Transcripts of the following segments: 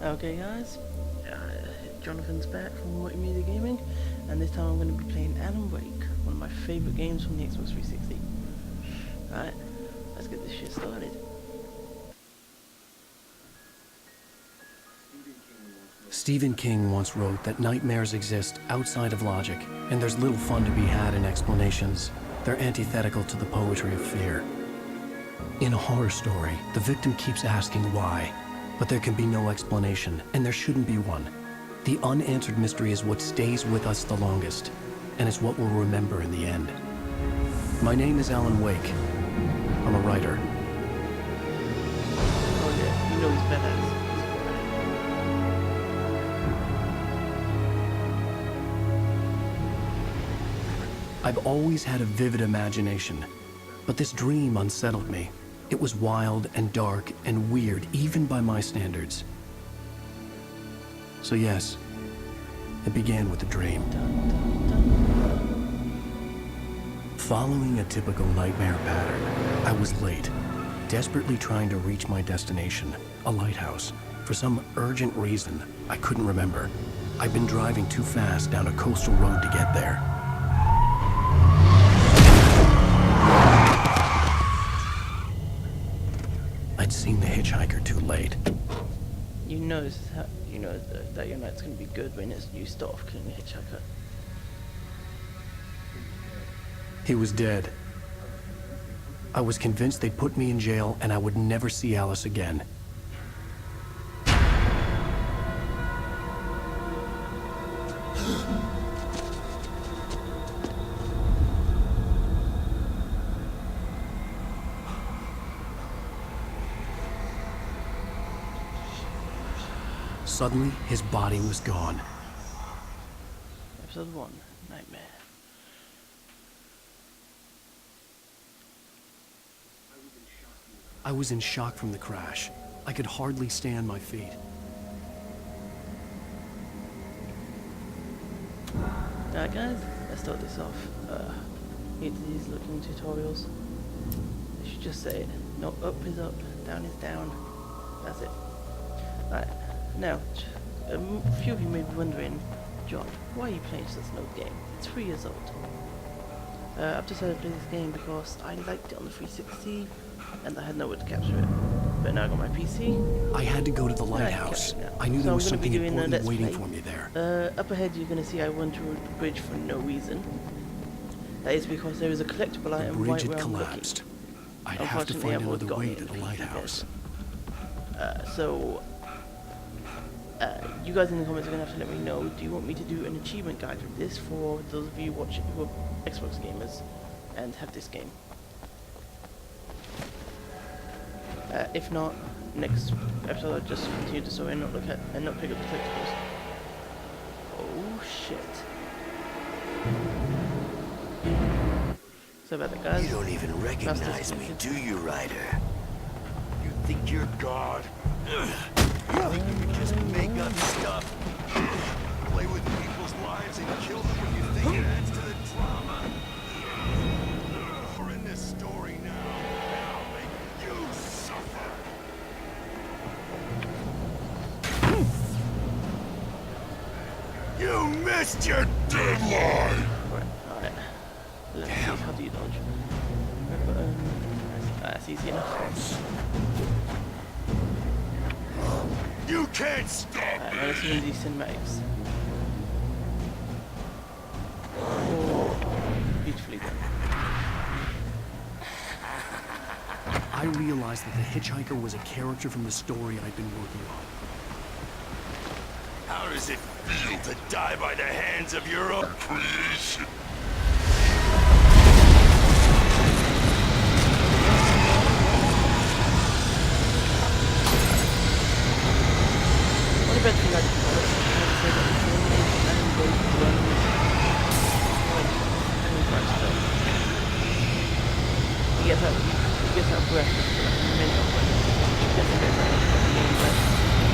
Okay guys, Jonathan's back from What Media Gaming, and this time I'm going to be playing Alan Wake, one of my favourite games from the Xbox 360. Alright, let's get this shit started. Stephen King once wrote that nightmares exist outside of logic, and there's little fun to be had in explanations. They're antithetical to the poetry of fear. In a horror story, the victim keeps asking why, but there can be no explanation, and there shouldn't be one. The unanswered mystery is what stays with us the longest, and it's what we'll remember in the end. My name is Alan Wake. I'm a writer. Oh yeah, you know he's badass. I've always had a vivid imagination, but this dream unsettled me. It was wild and dark and weird, even by my standards. So yes, it began with a dream. Following a typical nightmare pattern, I was late, desperately trying to reach my destination, a lighthouse. For some urgent reason, I couldn't remember. I'd been driving too fast down a coastal road to get there. I'd seen the hitchhiker too late. You know that your night's going to be good when you start off killing the hitchhiker. He was dead. I was convinced they'd put me in jail and I would never see Alice again. Suddenly, his body was gone. Episode 1, Nightmare. I was in shock from the crash. I could hardly stand my feet. Alright guys, let's start this off. Hate these looking tutorials. They should just say it. No, up is up, down is down. That's it. Alright, now, a few of you may be wondering, John, why are you playing such an old game? It's 3 years old. I've decided to play this game because I liked it on the 360 and I had nowhere to capture it. But now I got my PC. I had to go to the lighthouse. I knew there was something important waiting for me there. Up ahead you're going to see I went through the bridge for no reason. That is because there is a collectible item right where I'm collapsed. looking. I'd have to find another way to the lighthouse. You guys in the comments are going to have to let me know, do you want me to do an achievement guide for this for those of you watching who are Xbox gamers and have this game? If not, next episode I'll just continue the story and not pick up the collectibles. Oh shit. So about that, guys. You don't even recognize me, do you, Ryder? You think you're God? You think you can just make up stuff? Play with people's lives and kill them when you think it adds to the drama? We're in this story now, and I'll make you suffer. You missed your deadline! Alright. Let's see, how do you dodge? That's easy enough. You can't stop me! Now let's see these cinematics. Oh, beautifully done. I realized that the hitchhiker was a character from the story I'd been working on. How does it feel to die by the hands of your own creation? What about you guys? You get that breath for a minute. That's a bit right.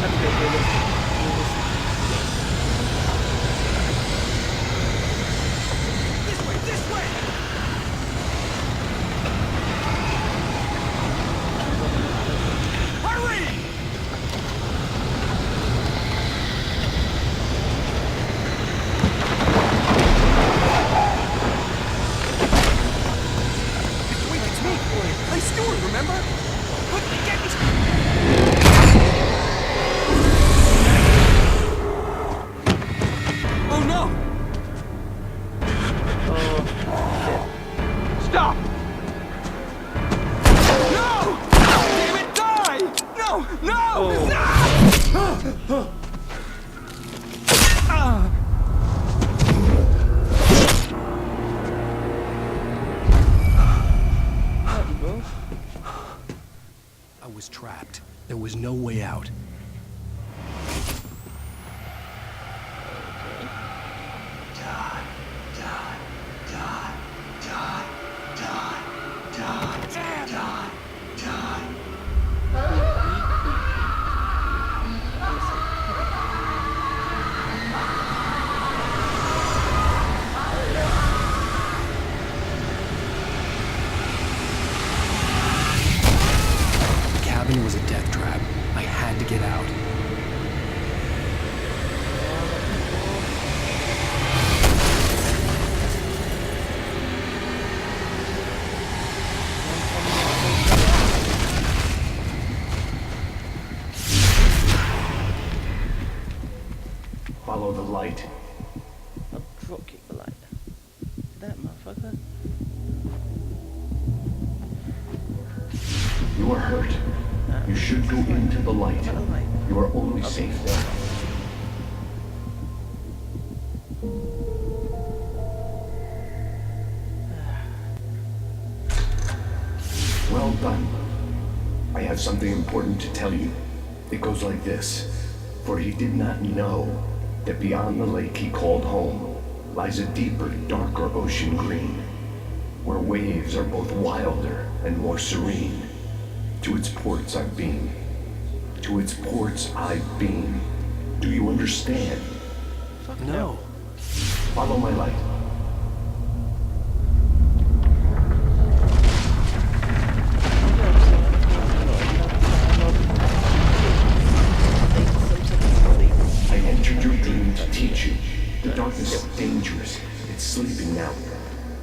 That's a bit realistic. This way! Hurry! locked. There was no way out. The cabin was a death trap. I had to get out. Follow the light. I'll drop kick the light. That motherfucker. You are hurt. You should go into the light. You are only safe there. Well done. I have something important to tell you. It goes like this. For he did not know that beyond the lake he called home lies a deeper, darker ocean green, where waves are both wilder and more serene. To its ports I've been. To its ports I've been. Do you understand? Fuck no. Follow my light. I entered your dream to teach you. The darkness is dangerous. It's sleeping now.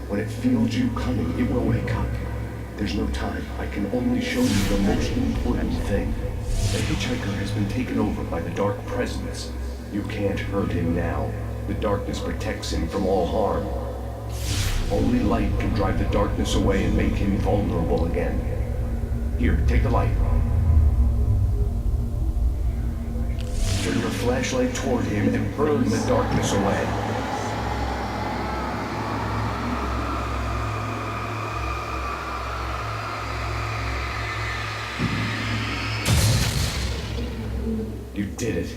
When it feels you coming, it will wake up. There's no time. I can only show you the most important thing. The hitchhiker has been taken over by the dark presence. You can't hurt him now. The darkness protects him from all harm. Only light can drive the darkness away and make him vulnerable again. Here, take the light. Turn your flashlight toward him and burn the darkness away. You did it.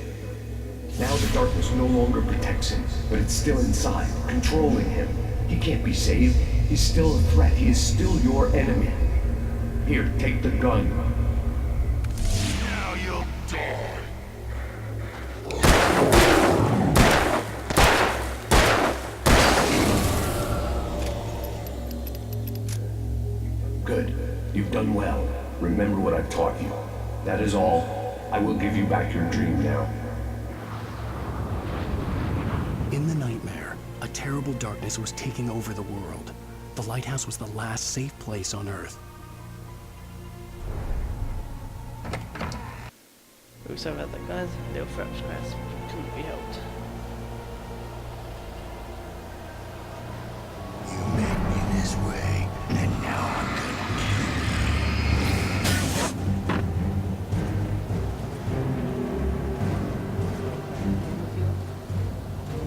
Now the darkness no longer protects him, but it's still inside, controlling him. He can't be saved. He's still a threat. He is still your enemy. Here, take the gun. Now you'll die. Good. You've done well. Remember what I've taught you. That is all. I will give you back your dream now. In the nightmare, a terrible darkness was taking over the world. The lighthouse was the last safe place on Earth. Ooh, sorry about that, guys. Little fraps crash. Couldn't be helped. You made me this way, and now I'm gonna kill you.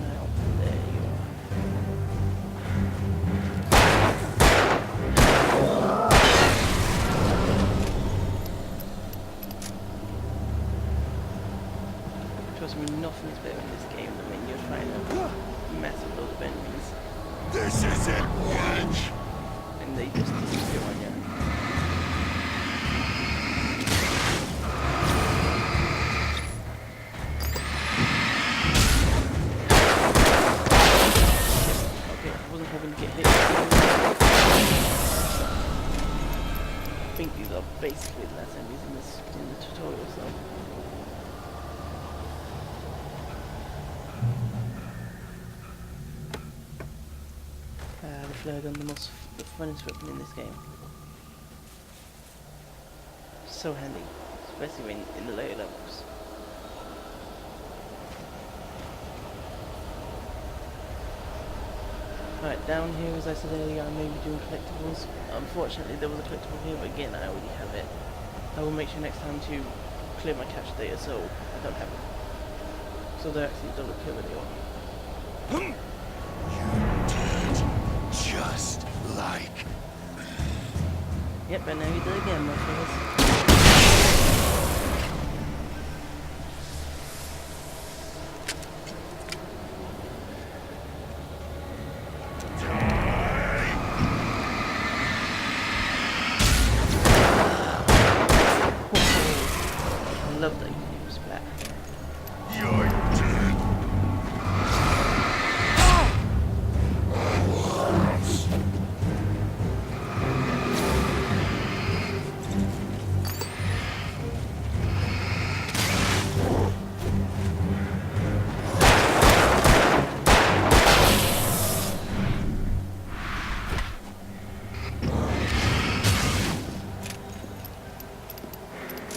Now, there you are. Trust me, nothing is better in this game than when you're trying to massive load of enemies This isn't Rich! and they just disappear on you. Okay, I wasn't hoping to get hit. I think these are basically the last enemies in the tutorial, so. The flare gun, the funnest weapon in this game. So handy, especially when in the later levels. Right, down here, as I said earlier, I may be doing collectibles. Unfortunately, there was a collectible here, but again, I already have it. I will make sure next time to clear my cache data so I don't have it. So they actually don't appear where they are. You did. Just like... Yep, and now you do it again, my friends. love that you use black. You're dead.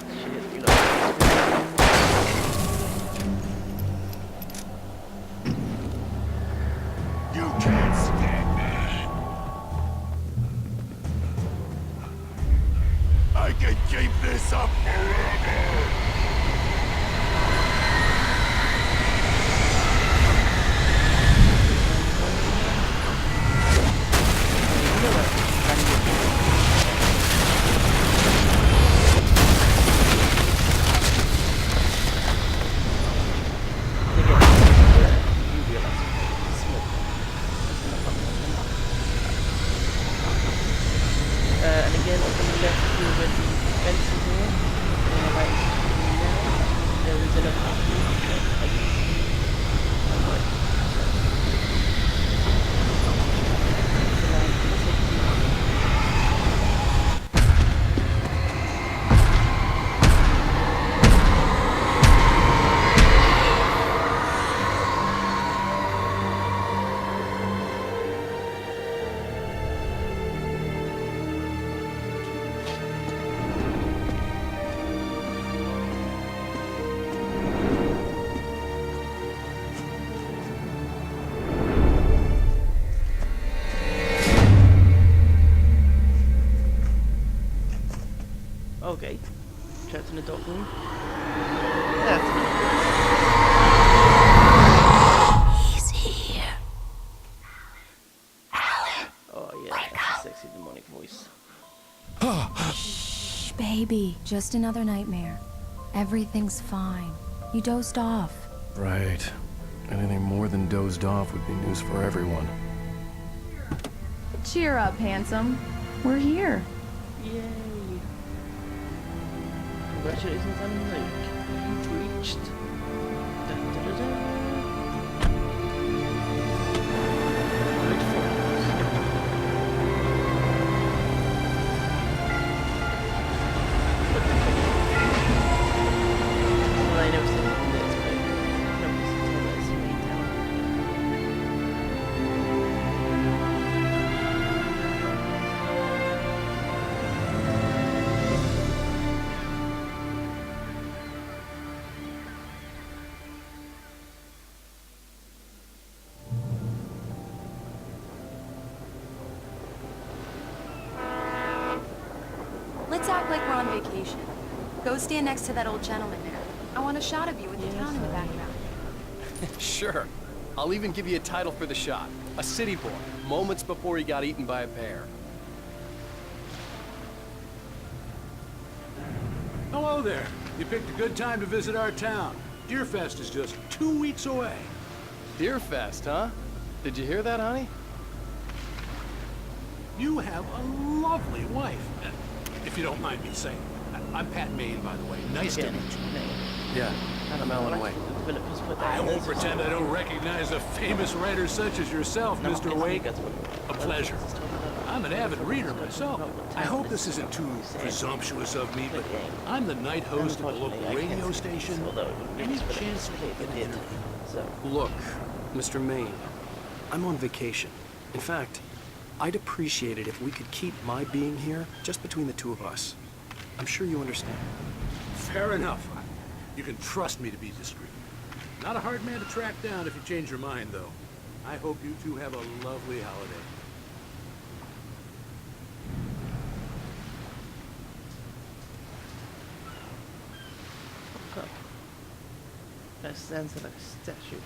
Shit, you know. You can't stand me. I can keep this up forever. And again, on the left here where the fence is here, right now, there is another pathway. Okay, trapped in a dark room. That's He's here. oh yeah, that's a sexy demonic voice. Shh, baby. Just another nightmare. Everything's fine. You dozed off. Right. Anything more than dozed off would be news for everyone. Cheer up, handsome. We're here. Yay! Congratulations on the lake. You've reached. Da, da, da, da. Great falls. Well, I never seen it from this, but nobody's told us way down. Let's act like we're on vacation. Go stand next to that old gentleman there. I want a shot of you with the town in the background. Sure. I'll even give you a title for the shot. A city boy, moments before he got eaten by a bear. Hello there. You picked a good time to visit our town. Deerfest is just 2 weeks away. Deerfest, huh? Did you hear that, honey? You have a lovely wife. If you don't mind me saying. I'm Pat Maine, by the way. Nice to meet you. Yeah, I'm Alan Wake. I won't pretend I don't recognize a famous writer such as yourself, Mr. Wake. A pleasure. I'm an avid reader myself. I hope this isn't too presumptuous of me, but I'm the night host of a local radio station. Any chance to get an interview? Look, Mr. Maine, I'm on vacation. In fact, I'd appreciate it if we could keep my being here just between the two of us. I'm sure you understand. Fair enough. You can trust me to be discreet. Not a hard man to track down if you change your mind, though. I hope you two have a lovely holiday. That stands like a statue.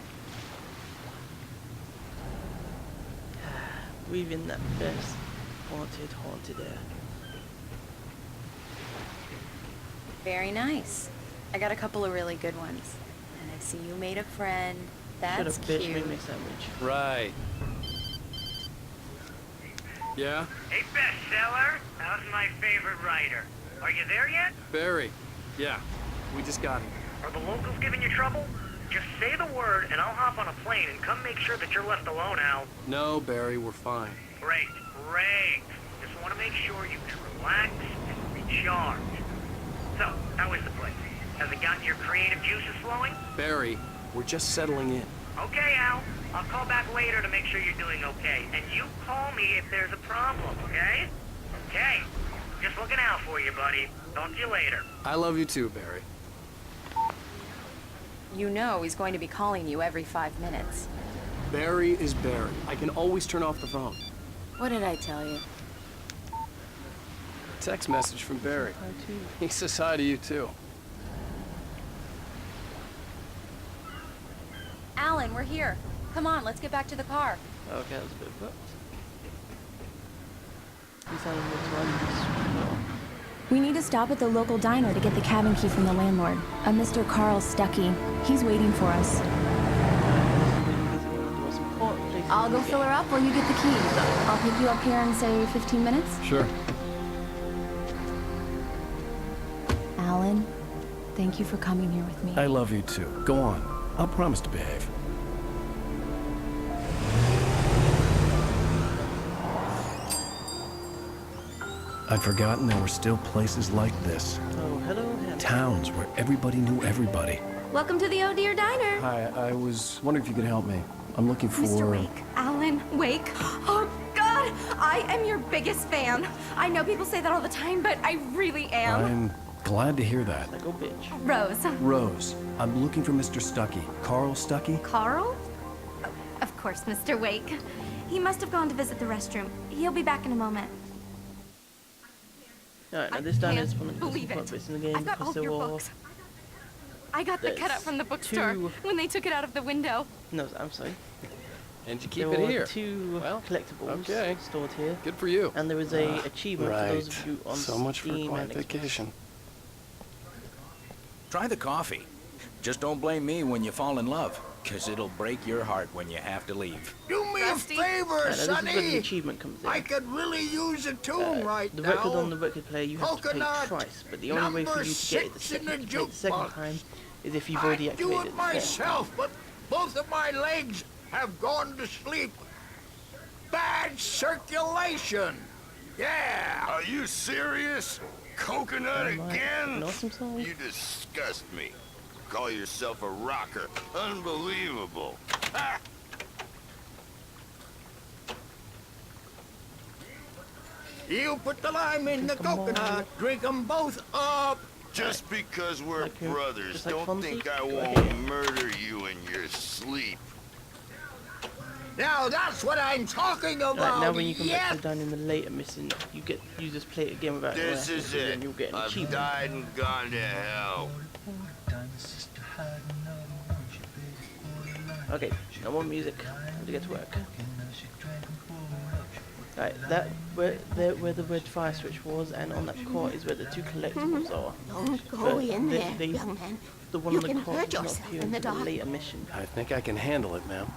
Breathing that best haunted air. Very nice. I got a couple of really good ones. And I see you made a friend. That's Should have bitch cute. made me a sandwich. Right. Yeah? Hey, bestseller, how's my favorite writer? Are you there yet? Barry. Yeah. We just got here. Are the locals giving you trouble? Just say the word, and I'll hop on a plane and come make sure that you're left alone, Al. No, Barry, we're fine. Great, great. Just want to make sure you can relax and recharge. So, how is the place? Has it gotten your creative juices flowing? Barry, we're just settling in. Okay, Al. I'll call back later to make sure you're doing okay. And you call me if there's a problem, okay? Okay. Just looking out for you, buddy. Talk to you later. I love you too, Barry. You know he's going to be calling you every 5 minutes. Barry is Barry. I can always turn off the phone. What did I tell you? Text message from Barry. Hi, too. He says hi to you too. Alan, we're here. Come on, let's get back to the car. Okay, that was a bit abrupt. You sounded more We need to stop at the local diner to get the cabin key from the landlord, a Mr. Carl Stuckey. He's waiting for us. I'll go fill her up while you get the key. I'll pick you up here in, say, 15 minutes? Sure. Alan, thank you for coming here with me. I love you too. Go on. I'll promise to behave. I'd forgotten there were still places like this. Oh, hello, hello. Towns where everybody knew everybody. Welcome to the Oh Dear Diner. Hi, I was wondering if you could help me. I'm looking for... Mr. Wake. Alan Wake. Oh, God! I am your biggest fan. I know people say that all the time, but I really am. I'm glad to hear that. Like, oh, bitch. Rose. Rose, I'm looking for Mr. Stuckey. Carl Stuckey? Carl? Oh, of course, Mr. Wake. He must have gone to visit the restroom. He'll be back in a moment. Alright, now I this diner is can't one of the believe best it. bits in the game I've got because all there your were... books. I got the cutout from the bookstore two- when they took it out of the window. No, I'm sorry. And you keep There it were here. two Well, collectibles okay. stored here. Good for you. And there is a achievement for those of you on So much for a Steam quiet and Xbox. vacation. Try the coffee. Just don't blame me when you fall in love, 'cause it'll break your heart when you have to leave. Do me Rusty? a favor, Now, this is where the Sonny. achievement comes in. I could really use a tune right the now. record on the record player you have to Coconut, pay twice, but the only way for number you to get it 6 in the to play it the second jukebox. time is if you've already I'd do activated it the first myself, but both of my legs have gone to sleep. Bad circulation. Yeah. Are you serious? Coconut Am I again? an awesome song? You disgust me. Call yourself a rocker. Unbelievable. Ha! You put the lime in the Drink 'em all. coconut. Drink 'em both up. Just because we're Like your- brothers, just like don't Fonzie? think I Right won't here. murder you in your sleep. Now that's what I'm talking about. Right, now when you come back yes. to the diner in the later mission, you just play it again without This no is and it. then you'll get an I've achievement. died and gone to hell. Okay, no more music. Time to get to work. Right, that where the red fire switch was, and on that court is where the two collectibles are. Don't go But in they- there, they- young man. The one You on the can court hurt does not yourself appear in the until the dark. later mission. I think I can handle it, ma'am.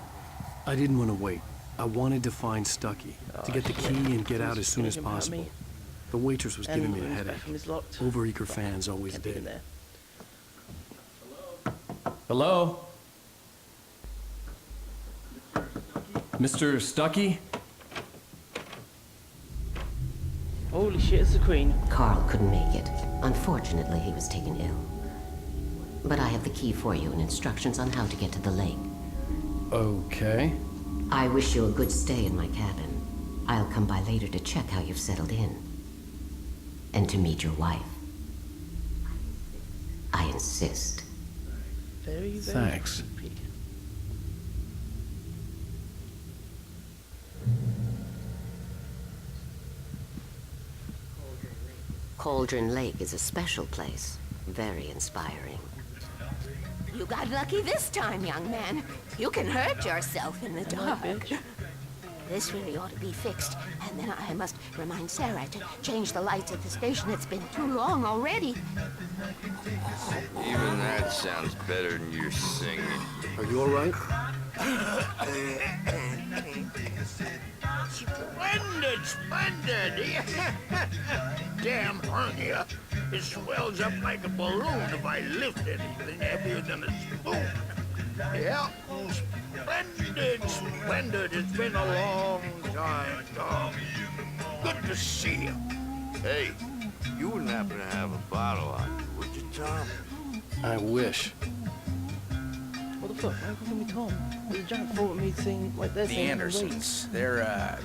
I didn't want to wait. I wanted to find Stuckey, to get the shit. key and get He out was as soon as thinking about me. possible. The waitress was And giving me a when his headache. bathroom is locked. Overeager fans always Can't be in did. there. Hello? Mr. Stuckey? Holy shit, it's the Queen. Carl couldn't make it. Unfortunately, he was taken ill. But I have the key for you and instructions on how to get to the lake. Okay. I wish you a good stay in my cabin. I'll come by later to check how you've settled in. And to meet your wife. I insist. Very, very Thanks. creepy. Cauldron Lake is a special place. Very inspiring. You got lucky this time, young man. You can hurt yourself in the Am I a dark. bitch? This really ought to be fixed. And then I must remind Sarah to change the lights at the station. It's been too long already. Even that sounds better than your singing. Are you all right? Splendid, splendid. Damn hernia. It swells up like a balloon if I lift anything heavier than a spoon. Yeah, splendid, splendid. It's been a long time, Tom. Good to see you. Hey, you wouldn't happen to have a bottle on you, would you, Tom? I wish. What the fuck? Why are you calling me Tom? There's a giant fault with me saying, like, they're The saying Andersons. They're,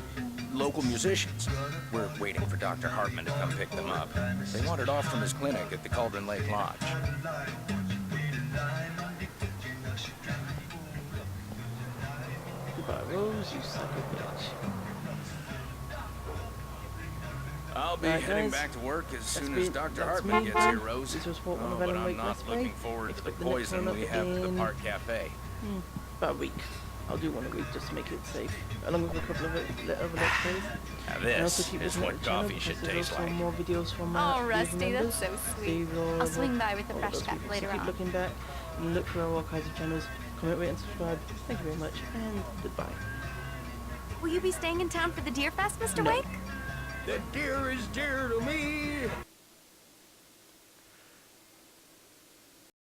local musicians. We're waiting for Dr. Hartman to come pick them up. They wandered off from his clinic at the Cauldron Lake Lodge. Goodbye, Rose, you suck a bitch. I'll be Alright, heading guys. back to work as soon That's as Dr. that's Hartman me gets here, done. Rose. This was part one of But Alan I'm Wake not Let's Play. looking forward to the Expect the next poison one we up have at the in Park Cafe. about a week. I'll do one a week just to make it safe, along with a couple of other Let's Plays. Now And also this keep is listening what to the channel coffee because should there's taste also like. more videos from Oh, these Rusty, members. that's so sweet. Steve, I'll swing by with a all fresh those cup people. later So keep on. looking back and look for our archives of channels. Comment, rate, and subscribe. Thank you very much, and goodbye. Will you be staying in town for the Deer Fest, Mr. No. Wake? The deer is dear to me.